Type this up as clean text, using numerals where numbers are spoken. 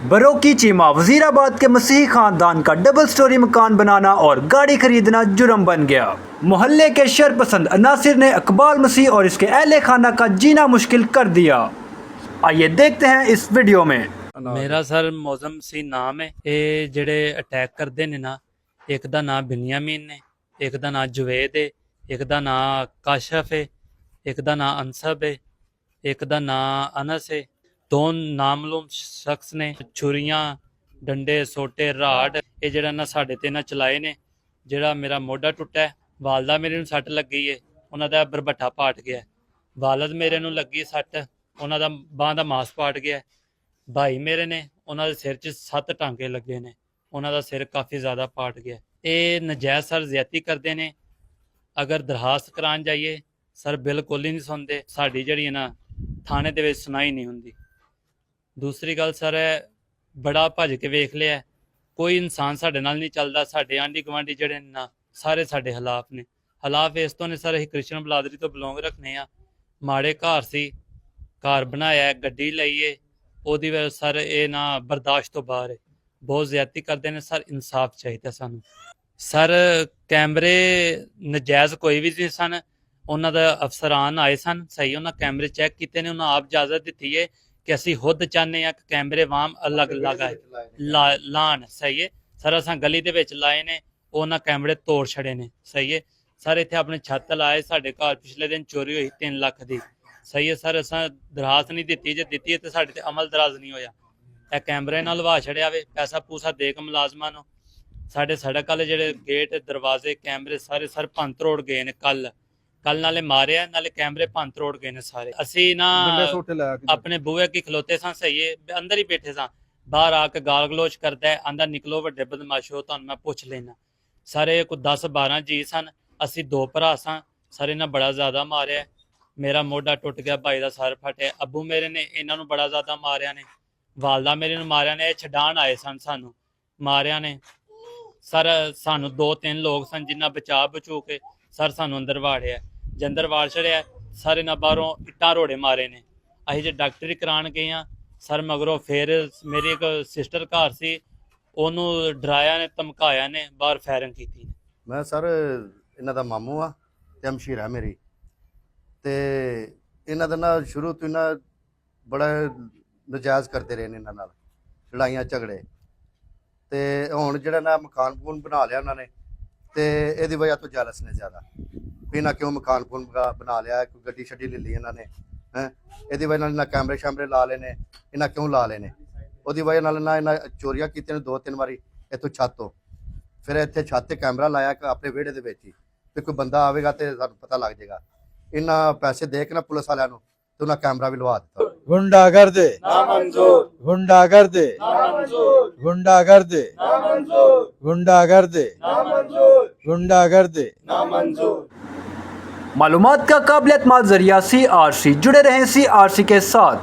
बरों की चीमा वजीराबाद के मसीही खानदान का डबल स्टोरी मकान बनाना और गाड़ी खरीदना जुर्म बन गया। मोहल्ले के शरपसंद अनासिर ने इकबाल मसीह और इसके अहले खाना का जीना मुश्किल कर दिया। आइए देखते हैं इस वीडियो में। मेरा सर मौजम सी नाम है। ये जेड़े अटैक करते ने ना, एक दा नाम बिनियामीन ने, एक दा नाम जुवेद है, एक दा नाम काशफ है, एक दा नाम अनसब है, एक दा नाम अनस है। दो नामलूम शख्स ने छुरियां डंडे सोटे राड ये जेड़ा ना साढ़े ते ना चलाए ने। जेड़ा मेरा मोढा टुटा है, वालदा मेरे नूं सੱਟ लगी है, उन्हां दा बरबट्टा पाट गया। वालद मेरे नूं लगी सੱਟ, उन्हां दा बांह दा मांस पाट गया। भाई मेरे ने उन्हां दे सिर 'ਚ 7 टांके लगे ने, उन्हां दा सिर काफ़ी ज़्यादा पाट गया। ये नजायज़ सर ज्यादती करते ने। अगर दरखास्त करान जाइए सर बिल्कुल ही नहीं सुनते। साडी जिहड़ी है ना थाने दे विच सुनाई नहीं हुंदी। दूसरी गल सर है, बड़ा भज के वेख लिया, कोई इंसान साढ़े नाल नहीं चलता। साढ़े आंढी गुआंढी जिहड़े ना सारे साढ़े खिलाफ ने। खिलाफ इस तो ने सर असीं क्रिश्चन बलादरी तो बिलोंग रखने आ। माड़े घर सी, घर बनाया, गड्डी लईए, ओहदी वजह सर ये ना बर्दाश्त तो बाहर है। बहुत ज्यादती करते हैं सर, इंसाफ चाहिए सानू। सर कैमरे नजायज़ कोई भी नहीं सन। उन्होंने दा अफसरान आए सन, सही उन्होंने कैमरे चैक किए ने। उन्होंने आप इजाजत दी है कि असी खुद चाहते हैं कि कैमरे वाम अलग अलग लान, सही है सर। असा गली दे विच लाए ने, उन्होंने कैमरे तोड़ छड़े ने, सही है सर। इत्थे अपने छत लाए, साडे घर पिछले दिन चोरी हुई 3 लाख की, सही है सर। असा दरखास्त नहीं दी, जे दी है तो साडे ते अमल दराज नहीं होया। यह कैमरे नाल लवा छड़िया वे, पैसा पूसा दे के मुलाजमान नूं। साडे सड़क वाले जिहड़े गेट दरवाजे कैमरे सारे सर भंन त्रोड़ गए ने। कल नाले मारिया, नाले कैमरे भंन त्रोड़ गए ने सारे। असी ना अपने बूहे की खलोते सा, सही है अंदर ही बैठे सा। बाहर आके गाल गलोच करता है, आंदा निकलो वड्डे बदमाशो, तुहानूं मैं पुछ लेना। सारे कोई 10-12 जी सन, असी 2 भरा सा। सारे ना बड़ा ज्यादा मारिया। मेरा मोढा टुट गया, भाई का सर फटिया। अबू मेरे ने इन्हों बड़ा ज्यादा मारिया ने। वालदा मेरे नूं मारिया ने। छडाण आए सन, सानू मारिया ने सर। सानू 2-3 लोग सन जिन्ना बचा बचू के सर सानू अंदर वाड़िया। जे अंदर वाड़ छड़िया सर, इन्हां बाहरों इट्टां रोड़े मारे ने। असीं जे डॉक्टरी करान गए हाँ सर, मगरों फिर मेरी एक सिस्टर घर सी, ओनू डराया ने, धमकाया ने, बाहर फायरिंग की। मैं सर इन्हां दा मामू आ ते हमशीर है मेरी। ते इन्हां दा ना शुरू तो इन्हां बड़ा नजायज़ करते रहे ने, इन्हां नाल लड़ाइयां झगड़े। ते हुण जिहड़ा ना मकान मकून बना लिया उन्होंने, ते इहदी वजह तो जैलस ने ज़्यादा भी इन्हां क्यों मकान मकून बना लिया, कोई गड्डी शड्डी ले ली इन्होंने हैं। इहदी वजह नाल इन्हां कैमरे शैमरे ला लेने, इन्हां क्यों ला लेने। उहदी वजह नाल ना इन्हां चोरियां कीतियां ने 2-3 वारी इत्थों छत तो। फिर इत्थे छत ते कैमरा लाया अपने विहड़े दे विच ही, भी कोई बंदा आवेगा तो सानूं पता लग जाएगा। इन्हां पैसे दे के ना पुलिस वालियां नूं ते उन्हां कैमरा भी लवा दित्ता। गुंडागर्द नामंजूर, गुंडागर्द नामंजूर, गुंडागर्द नामंजूर, गुंडागर्द नामंजूर, गुंडागर्द नामंजूर। मालूमात का काबिल एतमाद जरिया CRC जुड़े रहें CRC के साथ।